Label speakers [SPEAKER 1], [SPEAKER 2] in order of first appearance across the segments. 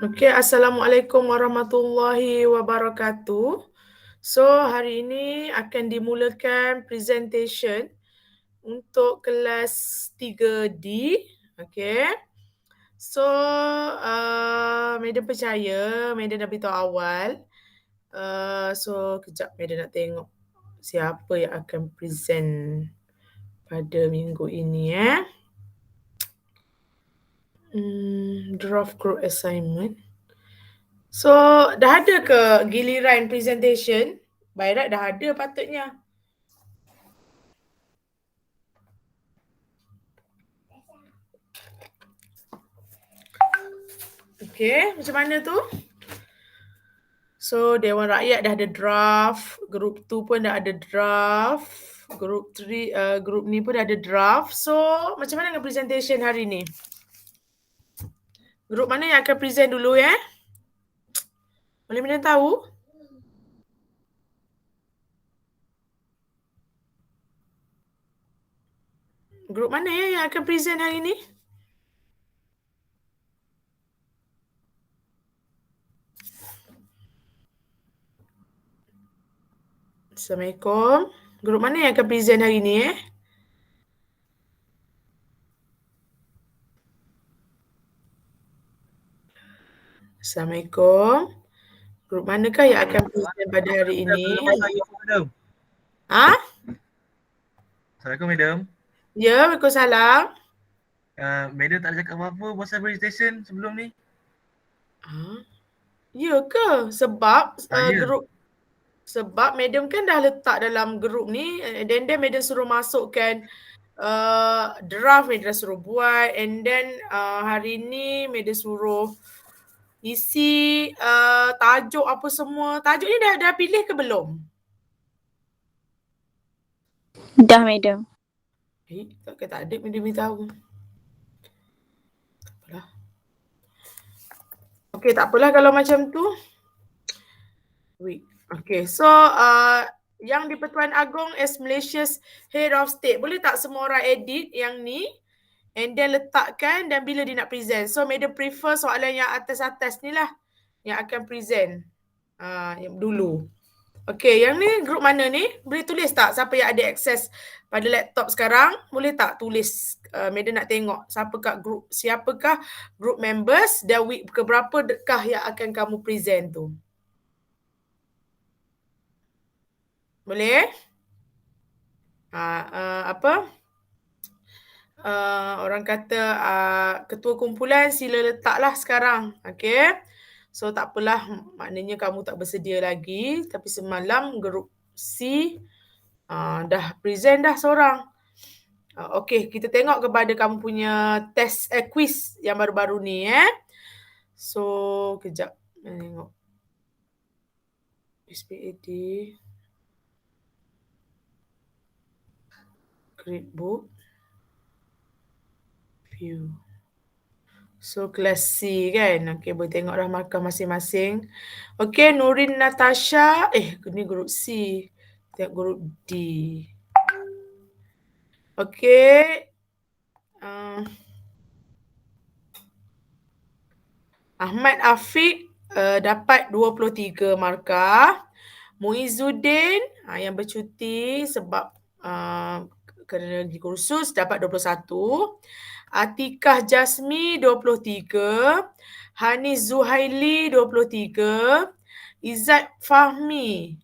[SPEAKER 1] Okey, Assalamualaikum warahmatullahi wabarakatuh. So, hari ini akan dimulakan presentation untuk kelas 3D. Okey. So, Madam percaya, Madam dah beritahu awal. So, kejap Madam nak tengok siapa yang akan present pada minggu ini. Draft group assignment. So, dah ada ke giliran presentation? By right dah ada patutnya. Okay, macam mana tu? So, Dewan Rakyat dah ada draft. Group 2 pun dah ada draft. Group 3, group ni pun dah ada draft. So, macam mana dengan presentation hari ni? Group mana yang akan present dulu ya? Boleh mana tahu? Group mana ya yang akan present hari ni? Assalamualaikum. Group mana yang akan present hari ni Assalamualaikum. Group manakah yang akan present pada hari ini? Ha?
[SPEAKER 2] Assalamualaikum, Madam.
[SPEAKER 1] Ya, Waalaikumsalam.
[SPEAKER 2] Madam tak ada cakap apa-apa pasal presentation sebelum ni?
[SPEAKER 1] Ya ke? Sebab
[SPEAKER 2] Ya.
[SPEAKER 1] group Madam kan dah letak dalam group ni, then Madam suruh masukkan draft, Madam dah suruh buat, and then hari ni Madam suruh isi tajuk apa semua. Tajuk ni dah pilih ke belum?
[SPEAKER 3] Dah, Madam.
[SPEAKER 1] Takkan tak ada Madam beritahu. Tak apalah. Okay, tak apalah kalau macam tu. Wait. Okay, so yang di-Pertuan Agong as Malaysia's Head of State. Boleh tak semua orang edit yang ni? And then letakkan dan bila dia nak present. So, Madam prefer soalan yang atas-atas ni lah yang akan present. Yang dulu. Okay, yang ni group mana ni? Boleh tulis tak siapa yang ada akses pada laptop sekarang? Boleh tak tulis? Madam nak tengok siapakah group members dan week keberapa dekah yang akan kamu present tu. Boleh? Orang kata ketua kumpulan sila letaklah sekarang. Okay. So tak apalah, maknanya kamu tak bersedia lagi. Tapi semalam grup C dah present dah seorang. Okay, kita tengok kepada kamu punya test quiz yang baru-baru ni. So, kejap. Tengok. SPAD. Gradebook. View. So, kelas C kan? Okay, boleh tengok dah markah masing-masing. Okay, Nurin Natasha. Ni grup C. Tengok grup D. Okay. Ahmad Afiq dapat 23 markah. Muizuddin yang bercuti sebab kerana pergi kursus dapat 21. Atikah Jasmi 23. Hanis Zuhaili 23. Izzat Fahmi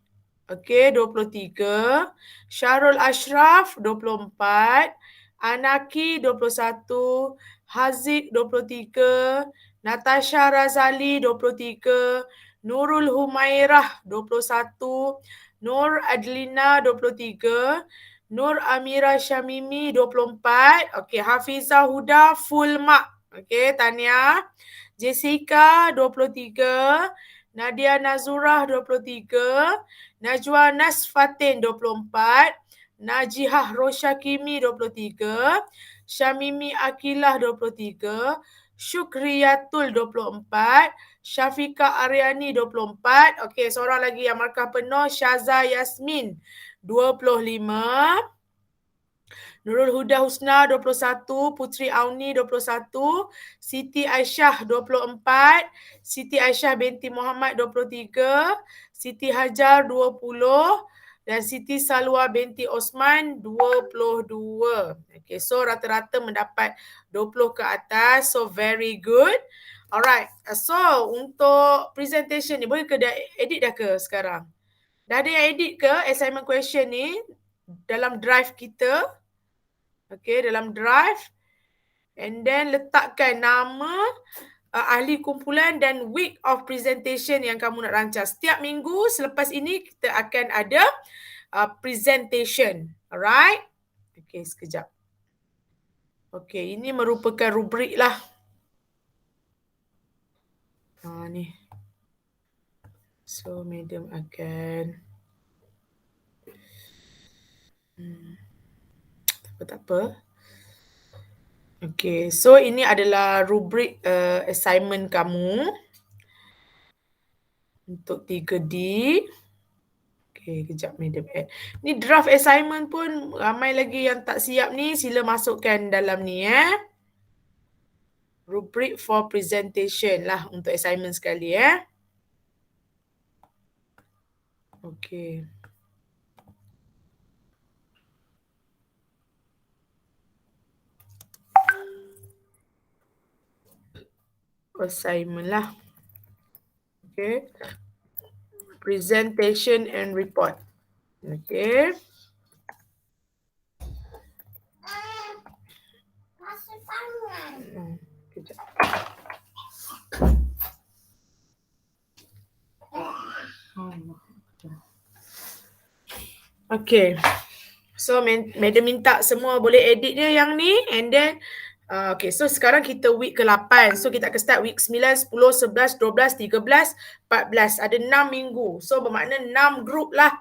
[SPEAKER 1] 23. Syarul Ashraf 24. Anaki 21. Haziq 23. Natasha Razali 23. Nurul Humairah 21. Nur Adlina 23. Nur Amira Syamimi 24. Okey, Hafizah Huda full mark. Okey, Tania. Jessica 23. Nadia Nazurah 23. Najwa Nasfatin 24. Najihah Rosyakimi 23. Syamimi Akilah 23. Syukriyatul 24. Syafika Aryani 24. Okey, seorang lagi yang markah penuh, Syaza Yasmin 25. Nurul Huda Husna 21, Putri Auni 21, Siti Aisyah 24, Siti Aisyah binti Muhammad 23, Siti Hajar 20 dan Siti Salwa binti Osman 22. Okay, so rata-rata mendapat 20 ke atas. So very good. Alright, so untuk presentation ni boleh ke dah edit dah ke sekarang? Dah ada yang edit ke assignment question ni dalam drive kita? Okay, dalam drive. And then letakkan nama ahli kumpulan dan week of presentation yang kamu nak rancang. Setiap minggu selepas ini kita akan ada presentation. Alright? Okay, sekejap. Okay, ini merupakan rubrik lah. Ni. So, madam akan... Tak apa. Okay, so ini adalah rubrik assignment kamu untuk 3D. Okay, kejap madam add. Ni draft assignment pun ramai lagi yang tak siap ni. Sila masukkan dalam ni Rubrik for presentation lah untuk assignment sekali Okay. Assignment lah. Okay. Presentation and report. Okay. Kejap. Okay. So, madam minta semua boleh edit dia yang ni. And then, okay. So, sekarang kita week ke-8. So, kita akan start week 9, 10, 11, 12, 13, 14. Ada 6 minggu. So, bermakna 6 group lah.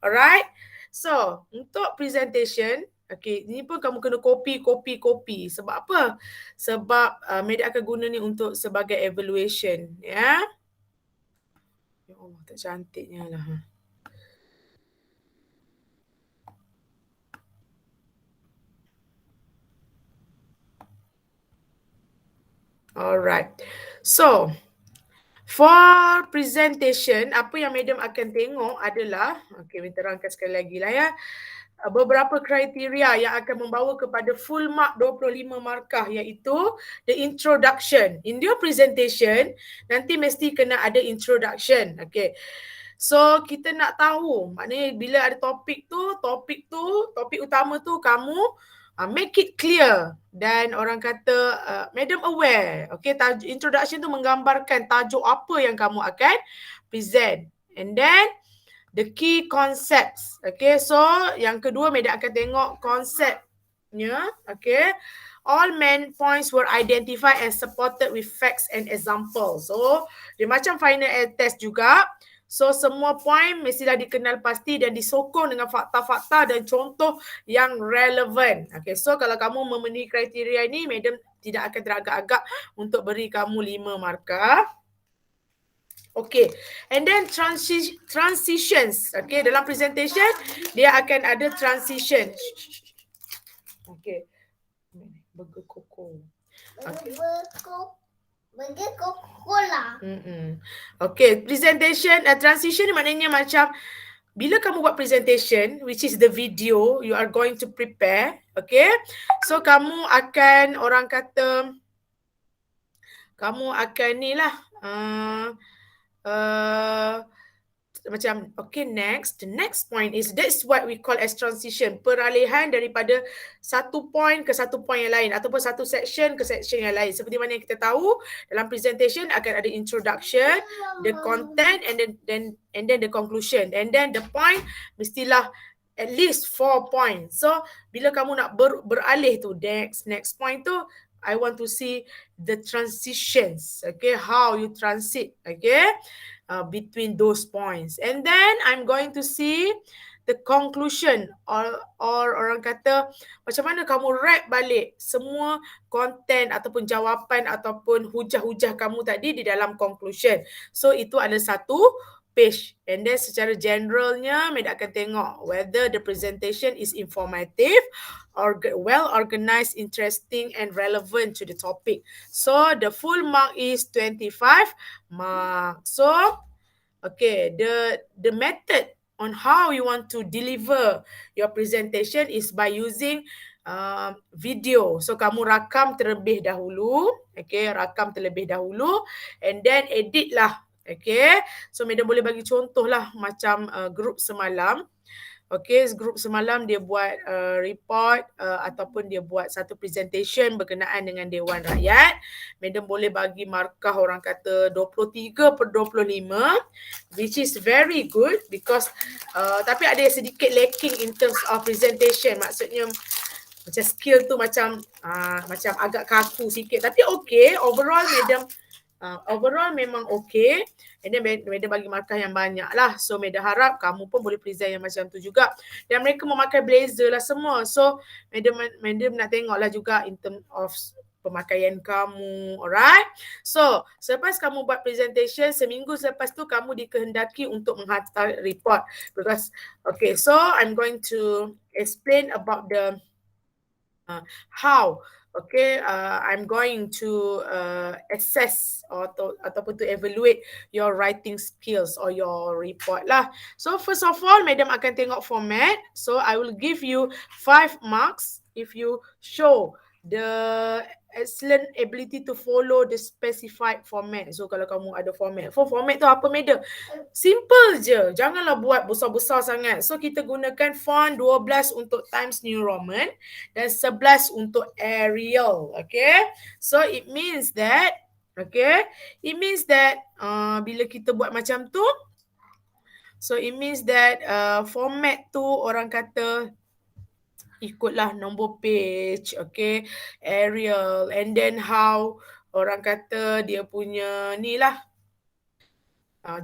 [SPEAKER 1] Alright. So, untuk presentation, okay, ni pun kamu kena copy. Sebab apa? Sebab madam akan guna ni untuk sebagai evaluation. Ya. Ya Allah, tak cantiknya lah. Alright. So, for presentation, apa yang madam akan tengok adalah, okay, saya terangkan sekali lagi lah ya, beberapa kriteria yang akan membawa kepada full mark 25 markah, iaitu the introduction. In your presentation, nanti mesti kena ada introduction. Okay. So, kita nak tahu, maknanya bila ada topik utama tu, kamu make it clear dan orang kata madam aware. Okay, introduction tu menggambarkan tajuk apa yang kamu akan present. And then the key concepts. Okay, so yang kedua madam akan tengok konsepnya. Okay, all main points were identified and supported with facts and examples. So dia macam final test juga. So semua poin mestilah dikenal pasti dan disokong dengan fakta-fakta dan contoh yang relevan. Okay, so kalau kamu memenuhi kriteria ini, madam tidak akan teragak-agak untuk beri kamu 5 markah. Okay, and then transitions. Okay, dalam presentation dia akan ada transition. Okay, burger koko. Okay.
[SPEAKER 4] Burger Coca-Cola.
[SPEAKER 1] Okay, presentation, transition maknanya macam bila kamu buat presentation, which is the video you are going to prepare, okay? So, kamu akan, orang kata, kamu akan ni lah, macam, okay, next. The next point is, that's what we call as transition. Peralihan daripada satu point ke satu point yang lain ataupun satu section ke section yang lain. Seperti mana yang kita tahu, dalam presentation akan ada introduction, the content and then the conclusion. And then the point mestilah at least 4 points. So, bila kamu nak beralih tu, next point tu, I want to see the transitions, okay, how you transit, okay, between those points. And then I'm going to see the conclusion or orang kata macam mana kamu wrap balik semua konten ataupun jawapan ataupun hujah-hujah kamu tadi di dalam conclusion. So itu ada satu page. And then secara generalnya, Meda akan tengok whether the presentation is informative or well organized, interesting and relevant to the topic. So the full mark is 25 marks. So okay, the method on how you want to deliver your presentation is by using video. So kamu rakam terlebih dahulu, okay, rakam terlebih dahulu and then edit lah, okay. So Madam boleh bagi contoh lah macam group semalam. Okay, group semalam dia buat report ataupun dia buat satu presentation berkenaan dengan Dewan Rakyat. Madam boleh bagi markah orang kata 23/25, which is very good because tapi ada sedikit lacking in terms of presentation. Maksudnya macam skill tu macam agak kaku sikit. Tapi okay, overall Madam overall memang okay. And then Madam bagi markah yang banyak lah. So Madam harap kamu pun boleh present yang macam tu juga. Dan mereka memakai blazer lah semua. So Madam nak tengok lah juga in terms of pemakaian kamu. Alright. So selepas kamu buat presentation, seminggu selepas tu kamu dikehendaki untuk menghantar report. Because okay, so I'm going to explain about the how. Okay, I'm going to assess ataupun to evaluate your writing skills or your report lah. So first of all, Madam akan tengok format. So I will give you 5 marks if you show the excellent ability to follow the specified format. So kalau kamu ada format. Format tu apa, Madam? Simple je. Janganlah buat besar-besar sangat. So kita gunakan font 12 untuk Times New Roman dan 11 untuk Arial. Okay. So it means that bila kita buat macam tu, so it means that format tu orang kata ikutlah nombor page, okay, Arial, and then how orang kata dia punya ni lah,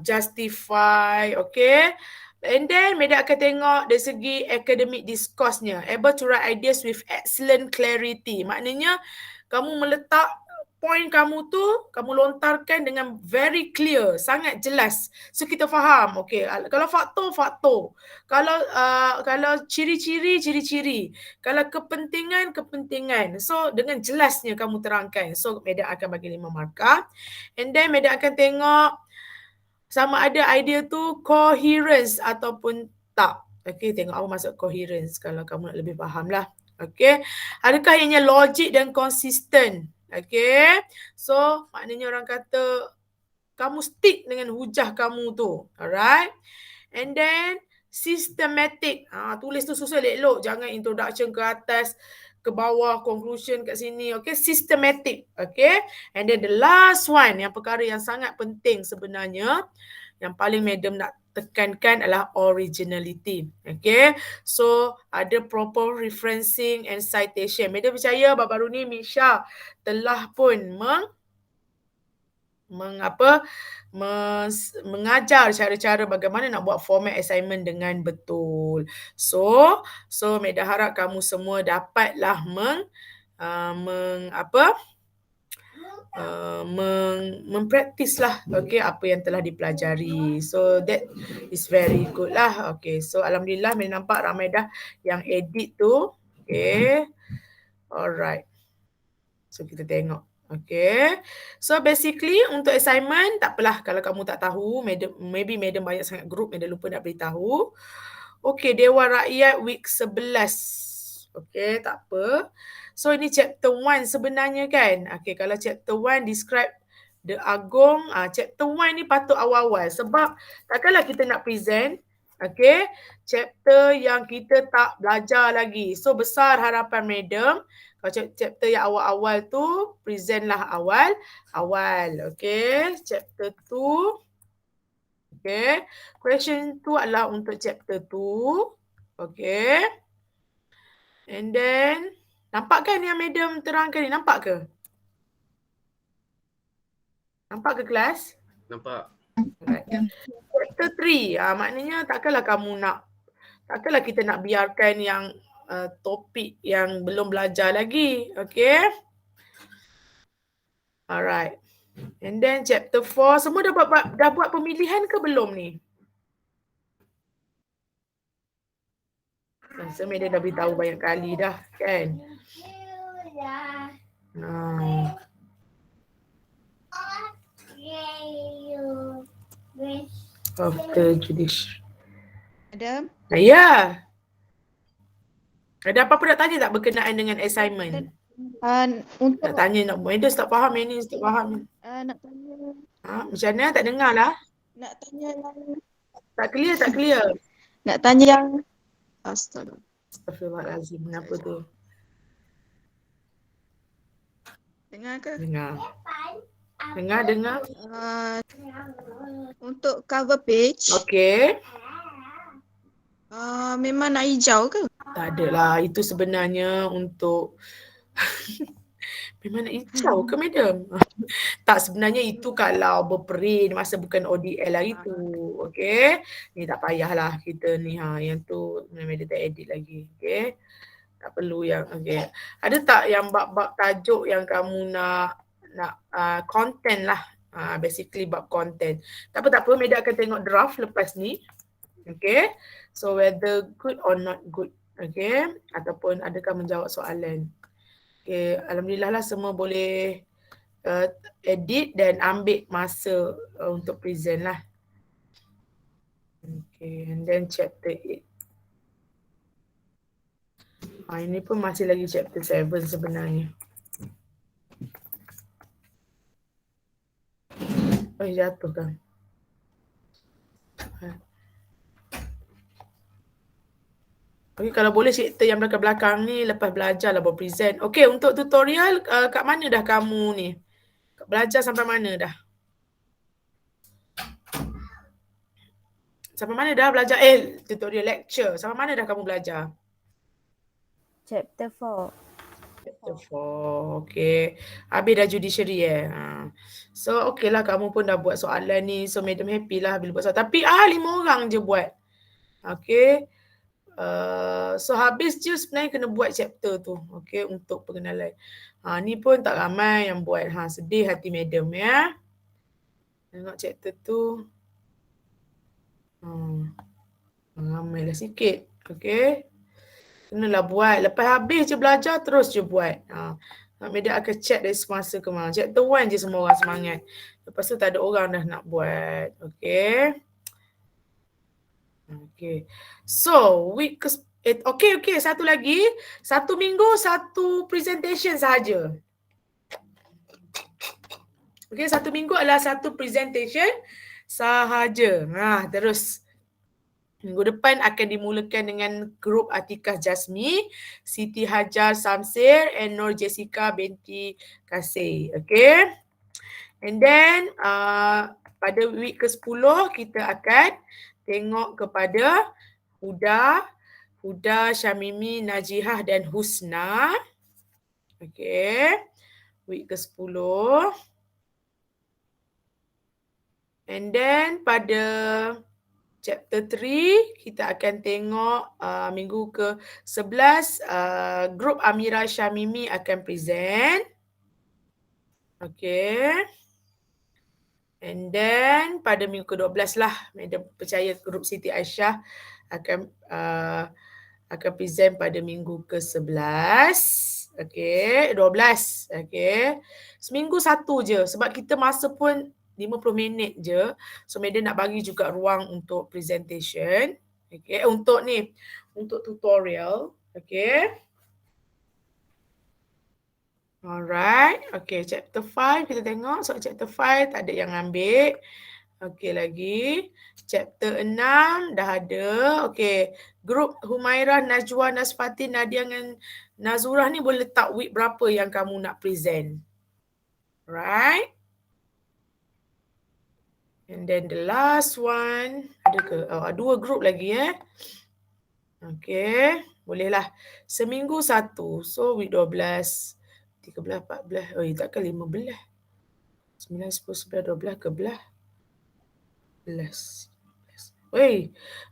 [SPEAKER 1] justify, okay. And then Madam akan tengok dari segi academic discourse-nya, able to write ideas with excellent clarity. Maknanya kamu meletak point kamu tu, kamu lontarkan dengan very clear, sangat jelas. So kita faham, okay, kalau faktor. Kalau ciri-ciri. Kalau kepentingan. So dengan jelasnya kamu terangkan. So Madam akan bagi 5 markah. And then Madam akan tengok sama ada idea tu coherence ataupun tak. Okay, tengok apa maksud coherence kalau kamu nak lebih faham lah. Okay, adakah ianya logik dan konsisten? Okay, so maknanya orang kata kamu stick dengan hujah kamu tu. Alright. And then systematic. Tulis tu susah elok. Jangan introduction ke atas, ke bawah, conclusion kat sini. Okay, systematic. Okay. And then the last one, yang perkara yang sangat penting sebenarnya, yang paling Madam nak tekankan adalah originality. Okay. So ada proper referencing and citation. Madam percaya baru-baru ni Misha telah pun mengajar cara-cara bagaimana nak buat format assignment dengan betul. So Madam harap kamu semua dapatlah mempraktis lah, okay, apa yang telah dipelajari. So that is very good lah. Okay, so alhamdulillah Madam nampak ramai dah yang edit tu. Okay, alright. So kita tengok. Okay, so basically untuk assignment tak apalah kalau kamu tak tahu, maybe Madam banyak sangat group, Madam lupa nak beritahu. Okay, Dewan Rakyat week 11. Okay, tak apa. So ini chapter 1 sebenarnya kan. Okay, kalau chapter 1 describe the Agong, chapter 1 ni patut awal-awal sebab takkanlah kita nak present, okay, chapter yang kita tak belajar lagi. So besar harapan Madam, kalau chapter yang awal-awal tu, present lah awal. Okay, chapter 2. Okay, question tu adalah untuk chapter 2. Okay. And then, nampak kan yang Madam terangkan ni? Nampak ke? Nampak ke kelas?
[SPEAKER 2] Nampak.
[SPEAKER 1] Right. Chapter 3, maknanya takkanlah kita nak biarkan yang topik yang belum belajar lagi. Okay. Alright. And then chapter 4, semua dah buat pemilihan ke belum ni? Rasa Medan dah beritahu banyak kali dah kan? Of the judiciary.
[SPEAKER 5] Ada?
[SPEAKER 1] Ya. Ada apa-apa nak tanya tak berkenaan dengan assignment?
[SPEAKER 5] Untuk
[SPEAKER 1] Nak tanya, Medan tak faham yang ni, tak faham.
[SPEAKER 5] nak tanya
[SPEAKER 1] Macam mana? Tak dengar lah.
[SPEAKER 5] nak tanya yang
[SPEAKER 1] Tak clear.
[SPEAKER 5] nak tanya yang
[SPEAKER 1] Astagfirullahalazim. Kenapa tu?
[SPEAKER 5] dengar ke?
[SPEAKER 1] Dengar.
[SPEAKER 5] Untuk cover page
[SPEAKER 1] Okey.
[SPEAKER 5] memang nak hijau ke?
[SPEAKER 1] Tak adalah. Itu sebenarnya untuk memang nak hijau ke madam? Tak, sebenarnya itu kalau berprint masa bukan ODL hari tu. Okey. Ni tak payahlah kita ni yang tu memang dia tak edit lagi. Okey. Tak perlu yang okey. Ada tak yang bab-bab tajuk yang kamu nak content lah. Basically bab content. Tak apa, Medan akan tengok draft lepas ni. Okay. So whether good or not good. Okay. Ataupun adakah menjawab soalan. Okay. Alhamdulillah lah semua boleh edit dan ambil masa untuk present lah. Okay. And then chapter 8. Ini pun masih lagi chapter 7 sebenarnya. Jatuh kan. Okay, kalau boleh cerita yang belakang-belakang ni lepas belajar lah buat present. Okay, untuk tutorial kat mana dah kamu ni? Belajar sampai mana dah? Sampai mana dah belajar? Tutorial lecture. Sampai mana dah kamu belajar?
[SPEAKER 3] Chapter 4.
[SPEAKER 1] Chapter 4. Okay. Habis dah judiciary So okay lah kamu pun dah buat soalan ni. So madam happy lah bila buat soalan. Tapi 5 orang je buat. Okay. So habis je sebenarnya kena buat chapter tu. Okay, untuk pengenalan. Ni pun tak ramai yang buat. Sedih hati madam ya. Tengok chapter tu. Ramai lah sikit. Okay. Kenalah buat. Lepas habis je belajar, terus je buat. Medan akan check dari semasa ke mana. Chapter 1 je semua orang semangat. Lepas tu tak ada orang dah nak buat. Okay. Okay. So, week okay. Satu lagi. 1 minggu, 1 presentation sahaja. Okay, 1 minggu adalah 1 presentation sahaja. Terus. Minggu depan akan dimulakan dengan grup Atikah Jasmi, Siti Hajar Samsir and Nur Jessica binti Kasih. Okay. And then pada week ke-10 kita akan tengok kepada Huda, Syamimi, Najihah dan Husna. Okay. Week ke-10. And then pada chapter 3, kita akan tengok minggu ke-11, grup Amira Syamimi akan present. Okay. And then pada minggu ke-12 lah, madam percaya grup Siti Aisyah akan present pada minggu ke-11. Okay, 12. Okay. Seminggu 1 je sebab kita masa pun 50 minit je. So madam nak bagi juga ruang untuk presentation. Okay, untuk tutorial. Okay. Alright. Okay, chapter 5 kita tengok. So chapter 5 tak ada yang ambil. Okay lagi. Chapter 6 dah ada. Okay. Grup Humairah, Najwa, Nasfati, Nadia dengan Nazurah ni boleh letak week berapa yang kamu nak present. Right. And then the last one, ada ke? 2 group lagi Okay, bolehlah. Seminggu 1. So week 12, 13, 14. Takkan 15. 9, 10, 11, 12 ke 11.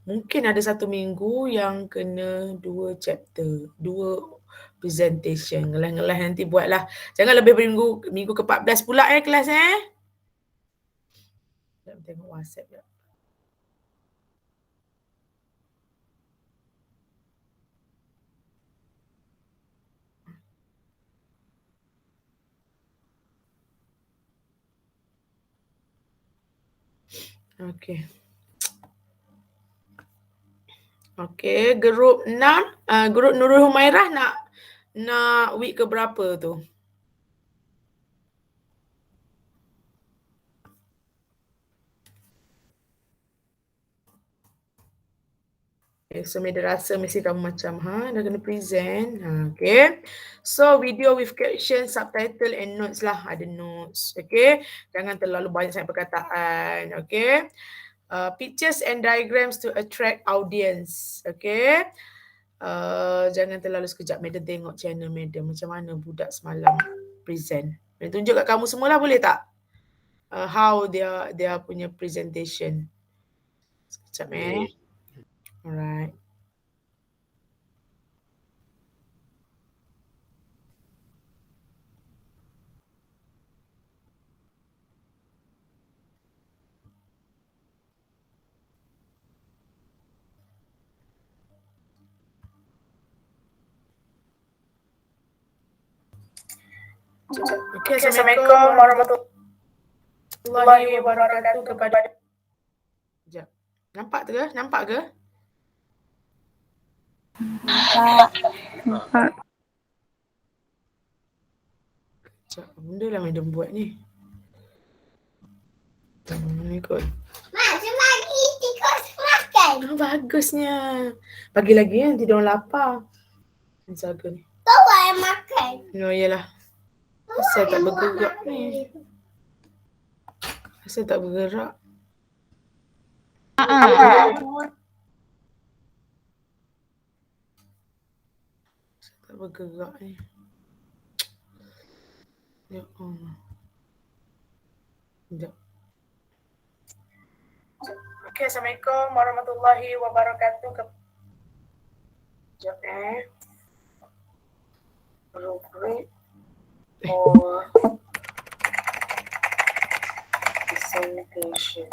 [SPEAKER 1] Mungkin ada 1 minggu yang kena 2 chapter, 2 presentation. Ngelah-ngelah nanti buatlah. Jangan lebih minggu ke-14 pula kelas Sekejap tengok WhatsApp je. Okey. Okey, grup 6, grup Nurul Humairah nak week ke berapa tu? Okay, so Meda rasa mesti kamu macam dah kena present. Okay. So video with caption, subtitle and notes lah. Ada notes. Okay. Jangan terlalu banyak sangat perkataan. Okay. Pictures and diagrams to attract audience. Okay. Jangan terlalu sekejap Meda tengok channel Meda macam mana budak semalam present. Meda tunjuk kat kamu semua lah, boleh tak? How dia punya presentation. Sekejap Alright. Okay, Assalamualaikum warahmatullahi wabarakatuh kepada. Sekejap. Nampak ke? Nampak ke?
[SPEAKER 3] Nampak.
[SPEAKER 1] Sekejap. Benda lah madam buat ni. Ikut.
[SPEAKER 4] Mak, lagi tikus makan.
[SPEAKER 1] Bagusnya. Pagi lagi nanti dia orang lapar. Jaga ni.
[SPEAKER 4] Tahu yang makan.
[SPEAKER 1] No, yelah. Asal tak bergerak ni. Asal tak bergerak. Tak bergerak ni. Ya Allah. Sekejap. Okay, Assalamualaikum warahmatullahi wabarakatuh. Sekejap Rubric or presentation.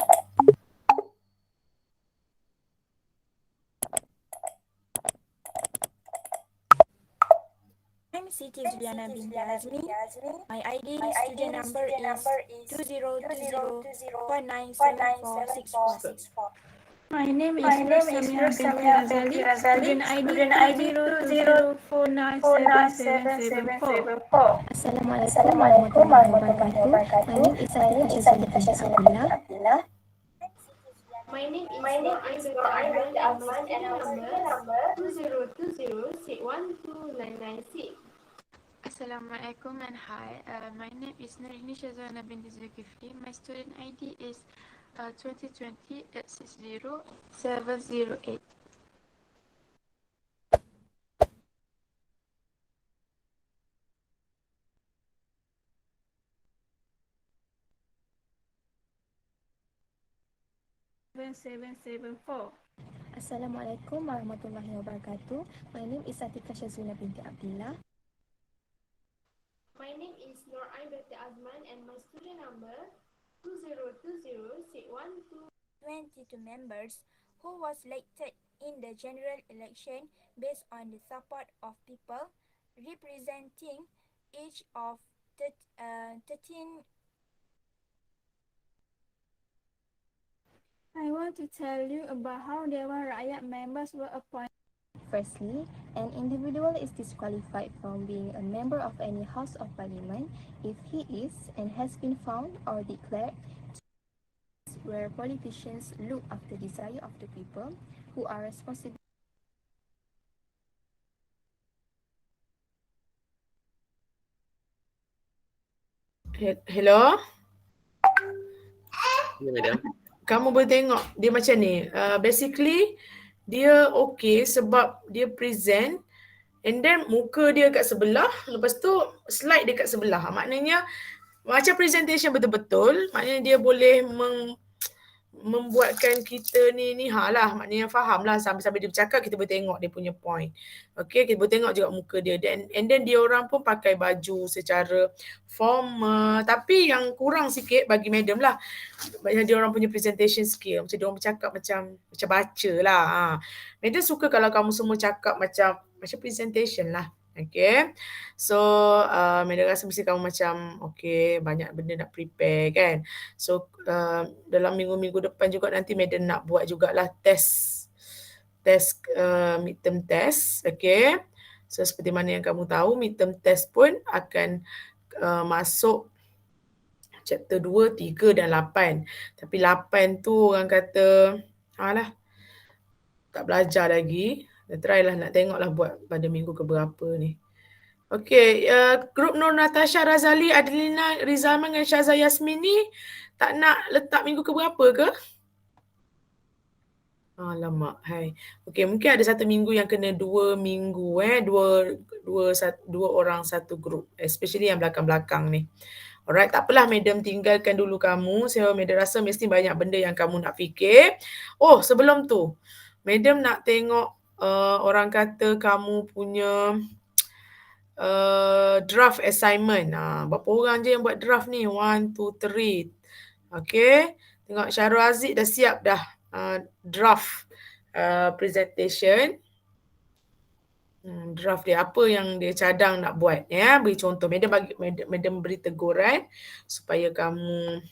[SPEAKER 6] I'm Siti Juliana binti Azmi. My ID student number is 2020197464.
[SPEAKER 7] My name is Samia binti Razali. Student ID 20497774.
[SPEAKER 6] Assalamualaikum warahmatullahi wabarakatuh. My name is Siti Abdullah.
[SPEAKER 7] My name is Nurul Azman and my student number 2020612996.
[SPEAKER 8] Assalamualaikum and hi. My name is Nurhini Shazwana binti Zulkifli. My student ID is 2020-60708.
[SPEAKER 6] Assalamualaikum warahmatullahi wabarakatuh. My name is Atika Shazwana binti Abdullah.
[SPEAKER 7] My name is Nur binti Azman and my student number 2020612996.
[SPEAKER 6] 22 members who was elected in the general election based on the support of people representing each of 13.
[SPEAKER 7] I want to tell you about how Dewan Rakyat members were appointed.
[SPEAKER 6] Firstly, an individual is disqualified from being a member of any House of Parliament if he is and has been found or declared where politicians look after the desire of the people who are responsible.
[SPEAKER 1] Hello?
[SPEAKER 2] Ya, madam.
[SPEAKER 1] Kamu boleh tengok dia macam ni. Basically, dia okay sebab dia present and then muka dia kat sebelah, lepas tu slide dia kat sebelah. Maknanya macam presentation betul-betul, maknanya dia boleh membuatkan kita ni lah, maknanya faham lah sambil-sambil dia bercakap kita boleh tengok dia punya point. Okay, kita boleh tengok juga muka dia. And then dia orang pun pakai baju secara formal, tapi yang kurang sikit bagi madam lah, dia orang punya presentation skill, macam dia orang bercakap macam baca lah. Madam suka kalau kamu semua cakap macam presentation lah. Okay, so madam rasa mesti kamu macam okay, banyak benda nak prepare kan. So dalam minggu-minggu depan juga nanti madam nak buat jugalah test midterm test. Okay, so seperti mana yang kamu tahu, midterm test pun akan masuk chapter 2, 3 dan 8. Tapi 8 tu orang kata alah, tak belajar lagi. Try lah, nak tengok lah buat pada minggu keberapa ni. Okay, grup Nur Natasha Razali, Adelina Rizalman dan Syazah Yasmin ni tak nak letak minggu keberapa ke? Alamak, hai. Okay, mungkin ada satu minggu yang kena 2 minggu dua orang satu grup, especially yang belakang-belakang ni. Alright, tak apalah madam tinggalkan dulu kamu. Saya madam rasa mesti banyak benda yang kamu nak fikir. Oh, sebelum tu, madam nak tengok orang kata kamu punya draft assignment. Berapa orang je yang buat draft ni? 1, 2, 3. Okay, tengok Syarul Aziz dah siap dah draft presentation. Draft dia, apa yang dia cadang nak buat ya, beri contoh. Madam beri teguran supaya kamu.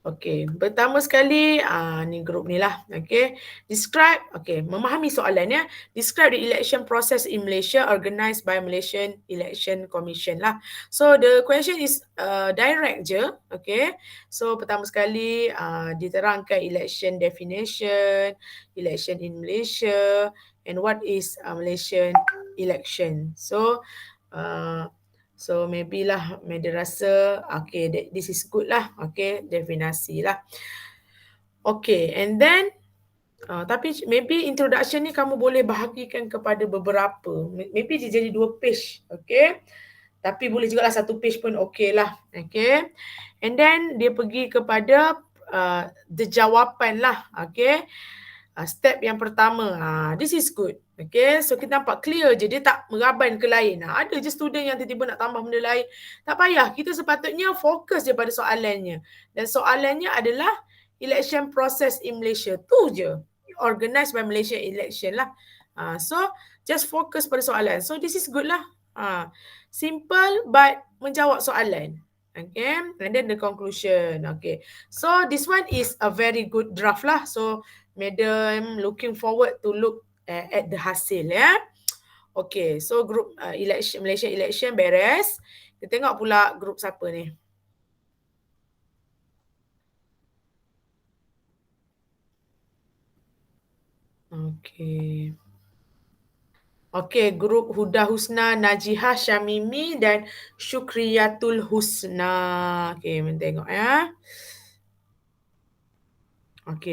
[SPEAKER 1] Okey, pertama sekali ni grup ni lah. Okey, describe, memahami soalan ya. Describe the election process in Malaysia organized by Malaysian Election Commission lah. So the question is direct je. Okey, so pertama sekali diterangkan election definition, election in Malaysia, and what is Malaysian election. So maybe lah madam rasa this is good lah. Definasi lah. And then tapi maybe introduction ni kamu boleh bahagikan kepada beberapa. Maybe dia jadi 2 page. Tapi boleh juga lah 1 page pun lah. And then dia pergi kepada the jawapan lah. Step yang pertama, this is good. So kita nampak clear je, dia tak meraban ke lain. Ada je student yang tiba-tiba nak tambah benda lain. Tak payah, kita sepatutnya fokus je pada soalannya. Dan soalannya adalah election process in Malaysia. Tu je, organized by Malaysia election lah. So just fokus pada soalan. So this is good lah. Simple but menjawab soalan. And then the conclusion. So this one is a very good draft lah. So madam looking forward to look at the hasil ya. So group election, Malaysia election beres. Kita tengok pula group siapa ni. Grup Huda Husna, Najihah Syamimi dan Syukriyatul Husna. Kita tengok ya.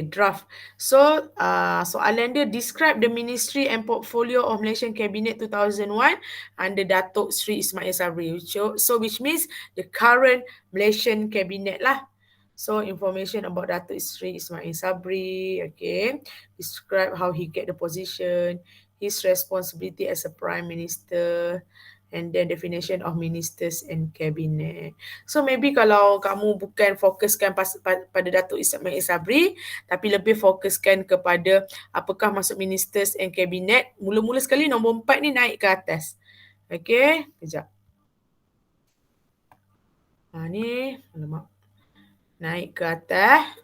[SPEAKER 1] Draft. So, soalan dia, describe the ministry and portfolio of Malaysian Cabinet 2001 under Datuk Sri Ismail Sabri. So, which means the current Malaysian Cabinet lah. So, information about Datuk Sri Ismail Sabri. Describe how he get the position, his responsibility as a Prime Minister, and then definition of ministers and cabinet. So maybe kalau kamu bukan fokuskan pada Datuk Ismail Sabri, tapi lebih fokuskan kepada apakah masuk ministers and cabinet, mula-mula sekali nombor 4 ni naik ke atas. Kejap. Ni, alamak. Naik ke atas.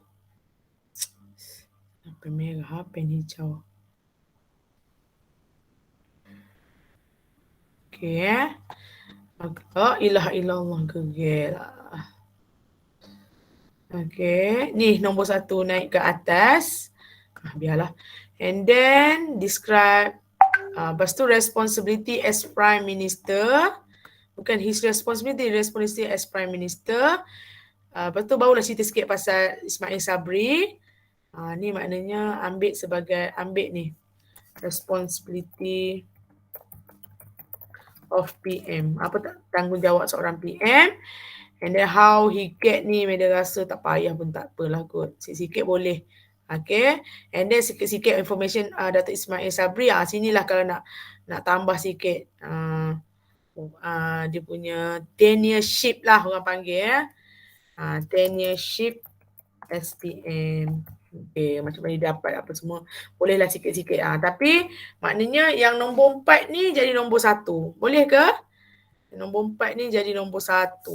[SPEAKER 1] Apa merah, pen hijau. La ilaha illallah, gegel. Ni nombor 1 naik ke atas. Biarlah. And then describe, lepas tu responsibility as Prime Minister. Bukan his responsibility as Prime Minister. Lepas tu barulah cerita sikit pasal Ismail Sabri. Ni maknanya ambil ni. Responsibility of PM. Tanggungjawab seorang PM. And then how he get ni, Meda rasa tak payah pun tak apalah kot. Sikit-sikit boleh. Okay. And then sikit-sikit information Datuk Ismail Sabri. Sinilah kalau nak tambah sikit. Dia punya tenureship lah orang panggil. Tenureship SPM. Okay, macam mana dia dapat apa semua. Bolehlah sikit-sikit. Tapi maknanya yang nombor 4 ni jadi nombor 1. Boleh ke? Nombor 4 ni jadi nombor 1.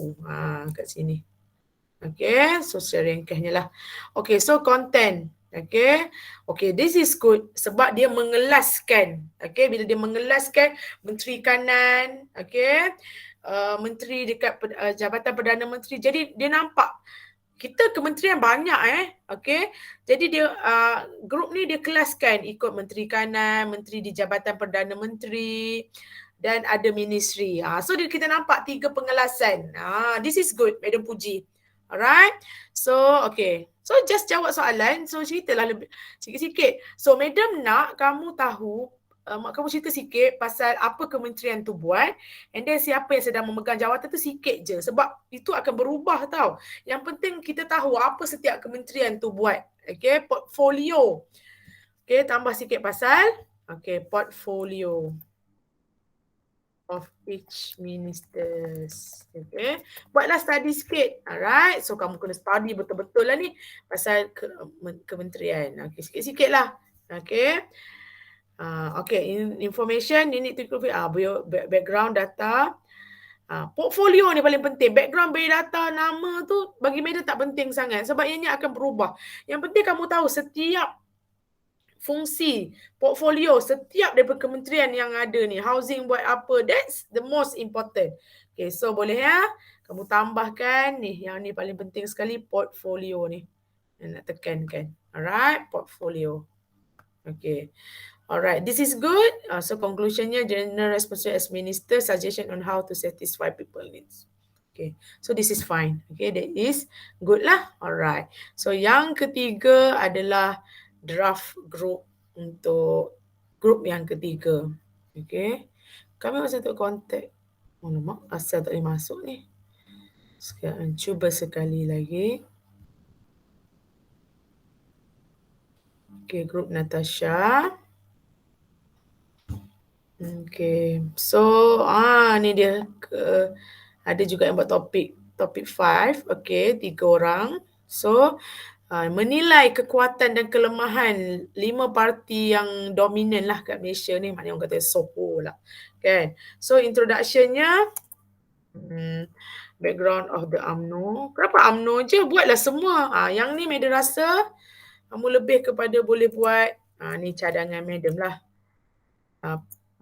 [SPEAKER 1] Kat sini. Okay, so secara ringkasnya lah. Okay, so content. Okay, this is good sebab dia mengelaskan. Okay, bila dia mengelaskan Menteri Kanan, okay, Menteri dekat Jabatan Perdana Menteri. Jadi dia nampak kita kementerian banyak okay. Jadi dia grup ni dia kelaskan ikut Menteri Kanan, Menteri di Jabatan Perdana Menteri dan ada ministry. So kita nampak 3 pengelasan. This is good, Madam puji. Alright. So okay. So just jawab soalan. So ceritalah lebih sikit-sikit. So Madam nak kamu tahu, kamu cerita sikit pasal apa kementerian tu buat, and then siapa yang sedang memegang jawatan tu sikit je. Sebab itu akan berubah tau. Yang penting kita tahu apa setiap kementerian tu buat. Okay, portfolio. Okay, tambah sikit pasal portfolio of each ministers. Okay, buatlah study sikit. Alright, so kamu kena study betul-betul lah ni pasal kementerian. Okay, sikit-sikit lah. Okay. Information you need to include background data. Portfolio ni paling penting. Background biodata, nama tu bagi Meda tak penting sangat sebab ianya akan berubah. Yang penting kamu tahu setiap fungsi portfolio setiap daripada kementerian yang ada ni, housing buat apa, that's the most important. Okay, so boleh ya kamu tambahkan ni, yang ni paling penting sekali, portfolio ni yang nak tekankan. Alright, portfolio. Okay. Alright, this is good. So conclusionnya, general responsibility as minister, suggestion on how to satisfy people needs. Okay, so this is fine. Okay, that is good lah. Alright. So yang ketiga adalah draft group untuk group yang ketiga. Okay. Kami masih untuk kontak. Alamak, asal tak boleh masuk ni. Sekarang cuba sekali lagi. Okay, group Natasha. Okay, so ni dia ada juga yang buat topik 5. Okay, 3 orang. So menilai kekuatan dan kelemahan 5 parti yang dominan lah kat Malaysia ni, maknanya orang kata Soho lah kan. So introductionnya background of the UMNO. Kenapa UMNO je? Buatlah semua. Yang ni Madam rasa kamu lebih kepada boleh buat ni cadangan Madam lah.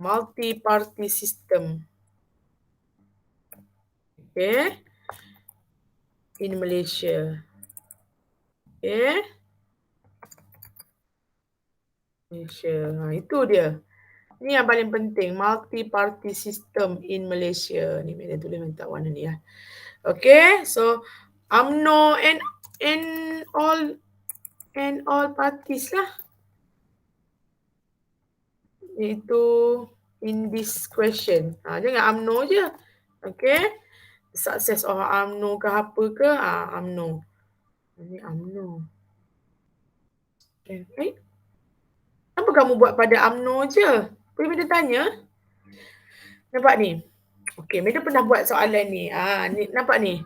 [SPEAKER 1] Multi-party system. Okay. In Malaysia. Okay. Malaysia. Itu dia. Ni yang paling penting. Multi-party system in Malaysia. Ni Meda tulis minta warna ni lah. Okay. So UMNO and all parties lah. Itu in this question. Jangan UMNO je. Okay. Success of UMNO ke apa ke? UMNO. Ini UMNO. Okay. Kenapa kamu buat pada UMNO je? Boleh Meda tanya? Nampak ni? Okay, Meda pernah buat soalan ni. Ni nampak ni?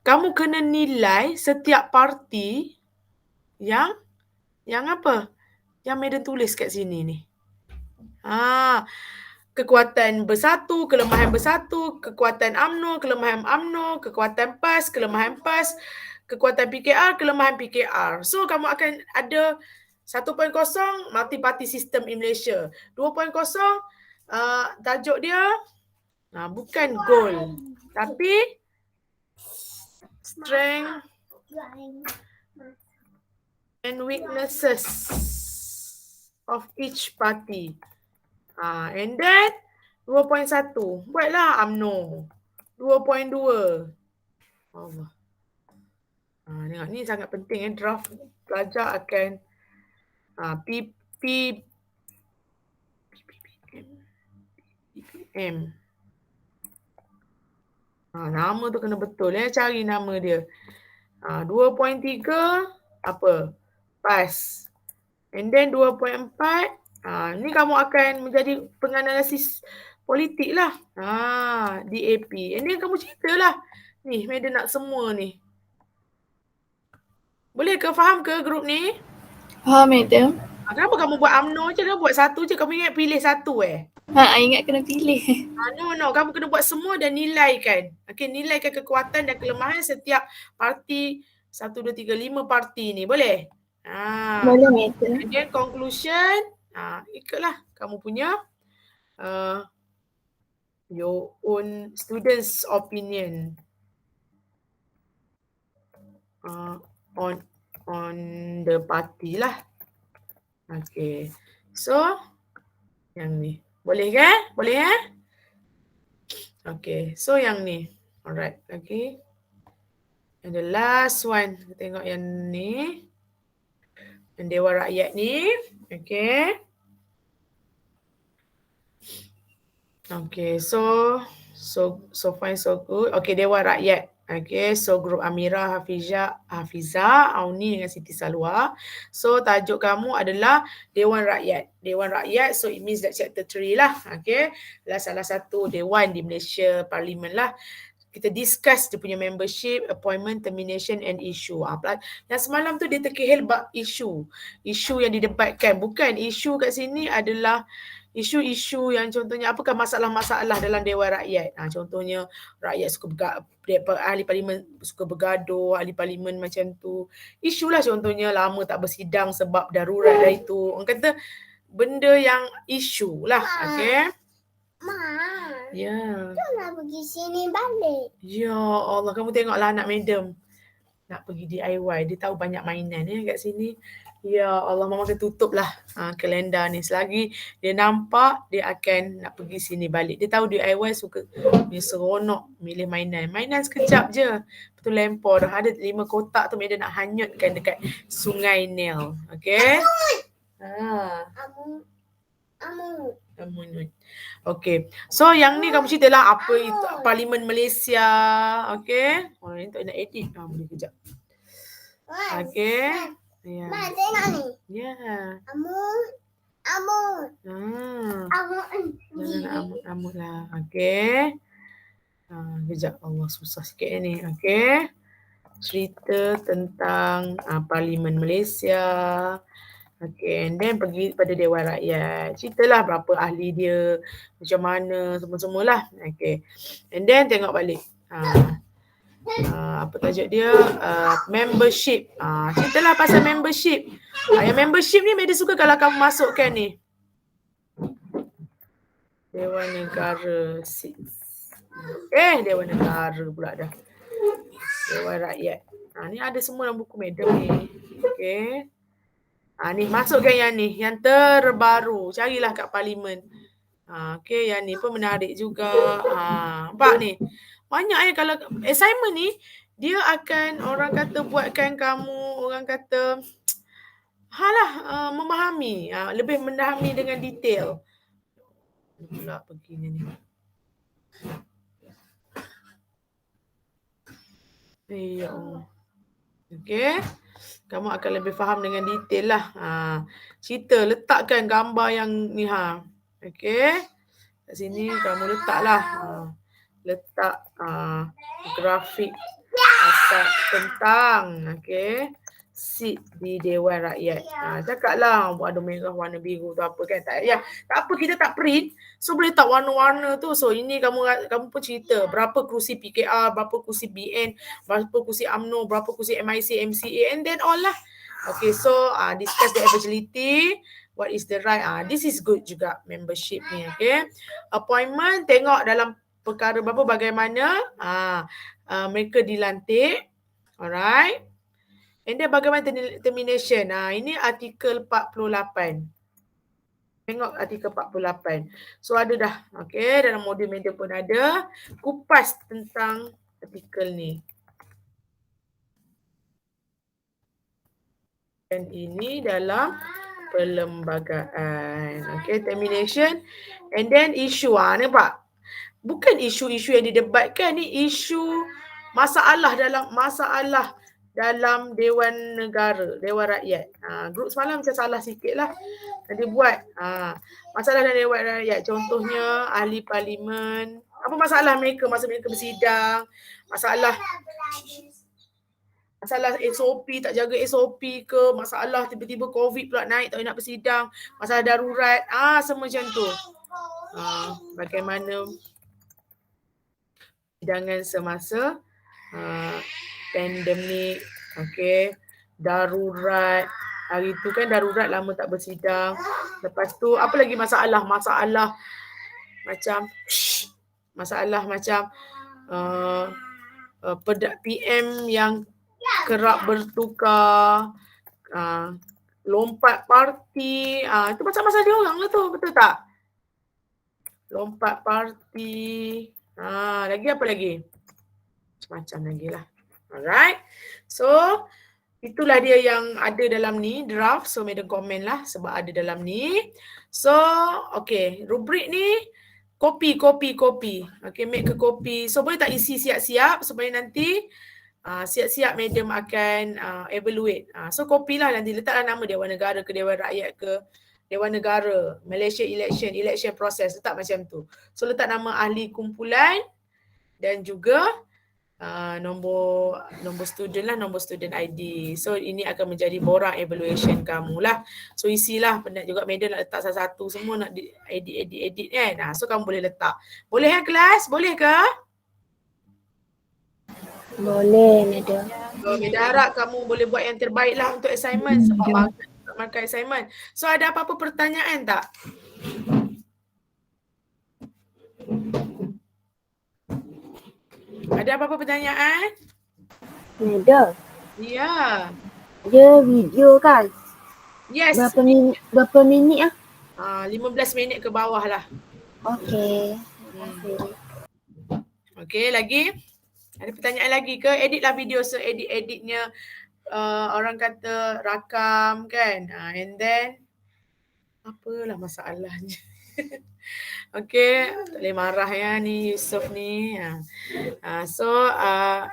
[SPEAKER 1] Kamu kena nilai setiap parti yang apa? Yang Meda tulis kat sini ni. Kekuatan bersatu, kelemahan bersatu, kekuatan UMNO, kelemahan UMNO, kekuatan PAS, kelemahan PAS, kekuatan PKR, kelemahan PKR. So kamu akan ada 1.0 multi-party system in Malaysia. 2.0 tajuk dia bukan goal tapi strength and weaknesses of each party. And then 2.1 buatlah UMNO. 2.2 Allah. Tengok ni sangat penting draft pelajar akan PPM. Nama tu kena betul cari nama dia. 2.3 apa? Pass. And then 2.4 ni kamu akan menjadi penganalisis politik lah. DAP. And then kamu ceritalah. Ni, madam nak semua ni. Boleh ke? Faham ke grup ni?
[SPEAKER 9] Faham, madam.
[SPEAKER 1] Kenapa kamu buat UMNO je? Kenapa buat satu je? Kamu ingat pilih satu
[SPEAKER 9] Ingat kena pilih.
[SPEAKER 1] No. Kamu kena buat semua dan nilaikan. Okay, nilaikan kekuatan dan kelemahan setiap parti 1, 2, 3, 5 parti ni. Boleh?
[SPEAKER 9] Boleh, madam.
[SPEAKER 1] And then conclusion, ikutlah kamu punya your own students' opinion on the party lah. Okay. So, yang ni. Boleh kan? Boleh Okay. So, yang ni. Alright. Okay. And the last one. Kita tengok yang ni. Yang Dewan Rakyat ni. Okay. Okay. So fine, so good. Okay, Dewan Rakyat. Okay, so grup Amira, Hafizah, Auni dengan Siti Salwa. So tajuk kamu adalah Dewan Rakyat. Dewan Rakyat, so it means that chapter 3 lah. Okay, salah satu dewan di Malaysia, parlimen lah. Kita discuss dia punya membership, appointment, termination and issue. Yang semalam tu dia terkehil bab isu. Isu yang didebatkan. Bukan, isu kat sini adalah isu-isu yang contohnya apakah masalah-masalah dalam Dewan Rakyat. Contohnya rakyat suka ahli parlimen suka bergaduh, ahli parlimen macam tu. Isu lah contohnya lama tak bersidang sebab darurat dah itu. Orang kata benda yang isu lah. Okay. Ya.
[SPEAKER 4] Nak pergi sini balik.
[SPEAKER 1] Ya Allah, kamu tengoklah anak madam. Nak pergi DIY. Dia tahu banyak mainan kat sini. Ya Allah, mama akan tutup lah kalender ni. Selagi dia nampak, dia akan nak pergi sini balik. Dia tahu DIY suka, dia seronok milih mainan. Mainan sekejap je. Betul lempar dah. Ada 5 kotak tu dia nak hanyutkan dekat sungai Nil. Okay? Amun. Okay. So yang ni kamu ceritalah apa itu Parlimen Malaysia. Okay? Ni tak nak edit. Boleh kejap. Okay. Ya.
[SPEAKER 4] Mak, tengok ni.
[SPEAKER 1] Ya.
[SPEAKER 4] Amun.
[SPEAKER 1] Amun lah. Okay. Kejap. Allah, susah sikit ni. Okay. Cerita tentang Parlimen Malaysia. Okay. And then pergi pada Dewan Rakyat. Ceritalah berapa ahli dia. Macam mana. Semua-semualah. Okay. And then tengok balik. Apa tajuk dia? Membership. Ceritalah pasal membership. Yang membership ni Meda suka kalau kamu masukkan ni. Dewan Negara 6. Dewan Negara pula dah. Dewan Rakyat. Ni ada semua dalam buku Meda ni. Okay. Ni masukkan yang ni. Yang terbaru. Carilah kat parlimen. Okay, yang ni pun menarik juga. Nampak ni. Banyak kalau assignment ni dia akan orang kata buatkan kamu orang kata memahami, lebih memahami dengan detail. Pula perginya ni. Ya Allah. Okey. Kamu akan lebih faham dengan detail lah. Cerita, letakkan gambar yang ni Okey. Kat sini kamu letaklah. Letak grafik asal tentang seat di Dewan Rakyat. Cakaplah warna merah, warna biru tu apa kan. Tak apa, kita tak print. So boleh tak warna-warna tu. So ini kamu pun cerita berapa kursi PKR, berapa kursi BN, berapa kursi UMNO, berapa kursi MIC, MCA and then all lah. Okay, so discuss the eligibility. What is the right? This is good juga membership ni. Okay. Appointment, tengok dalam perkara berapa bagaimana mereka dilantik. Alright. And then bagaimana termination. Ini artikel 48. Tengok artikel 48. So ada dah. Okay. Dalam modul media pun ada. Kupas tentang artikel ni. Dan ini dalam perlembagaan. Okay. Termination. And then issue. Nampak? bukan isu-isu yang didebatkan, ni isu masalah dalam Dewan Negara, Dewan Rakyat. Grup semalam macam salah sikit lah. Dia buat masalah dalam Dewan Rakyat. Contohnya ahli parlimen. Apa masalah mereka masa mereka bersidang. Masalah SOP, tak jaga SOP ke. Masalah tiba-tiba COVID pula naik, tak nak bersidang. Masalah darurat. Semua macam tu. Bagaimana sidangan semasa pandemik, okey, darurat. Hari tu kan darurat lama tak bersidang. Lepas tu apa lagi masalah macam PM yang kerap bertukar, lompat parti, itu masalah dia orang lah tu, betul tak? Lompat parti, lagi apa lagi? Macam-macam lagi lah. Alright. So, itulah dia yang ada dalam ni, draft. So, madam komen lah sebab ada dalam ni. So, okay. Rubrik ni, copy. Okay, make a copy. So, boleh tak isi siap-siap supaya nanti siap-siap madam akan evaluate. So, copy lah nanti. Letaklah nama Dewan Negara ke Dewan Rakyat ke Dewan Negara, Malaysia election process. Letak macam tu. So, letak nama ahli kumpulan dan juga nombor student lah, nombor student ID. So ini akan menjadi borang evaluation kamu lah. So isilah, penat juga madam nak letak satu-satu, semua nak edit kan. So kamu boleh letak. Boleh kelas? Boleh ke?
[SPEAKER 3] Boleh, madam.
[SPEAKER 1] So madam harap kamu boleh buat yang terbaik lah untuk assignment sebab banyak markah assignment. So ada apa-apa pertanyaan tak? Ada apa-apa pertanyaan?
[SPEAKER 3] Madam,
[SPEAKER 1] Ya.
[SPEAKER 3] dia video kan?
[SPEAKER 1] Yes.
[SPEAKER 3] Berapa minit ah?
[SPEAKER 1] 15 minit ke bawah lah.
[SPEAKER 3] Okey.
[SPEAKER 1] Okey, lagi? Ada pertanyaan lagi ke? Editlah video editnya orang kata rakam kan. And then apalah masalahnya. Okey, tak boleh marah ya ni Yusof ni. So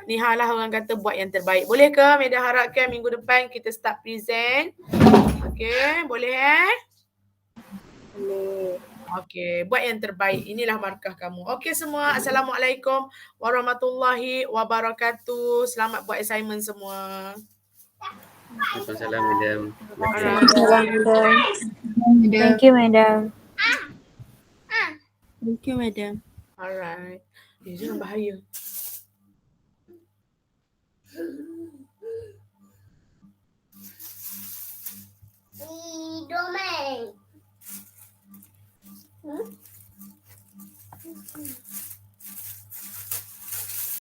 [SPEAKER 1] Niha lah orang kata buat yang terbaik. Boleh ke? Madam harapkan minggu depan kita start present. Okey, boleh
[SPEAKER 3] Boleh.
[SPEAKER 1] Okey, buat yang terbaik. Inilah markah kamu. Okey semua, Assalamualaikum warahmatullahi wabarakatuh. Selamat buat assignment semua.
[SPEAKER 2] Waalaikumsalam, madam.
[SPEAKER 3] Thank you, madam.
[SPEAKER 5] Thank you, madam.
[SPEAKER 1] Alright. Jangan bahaya.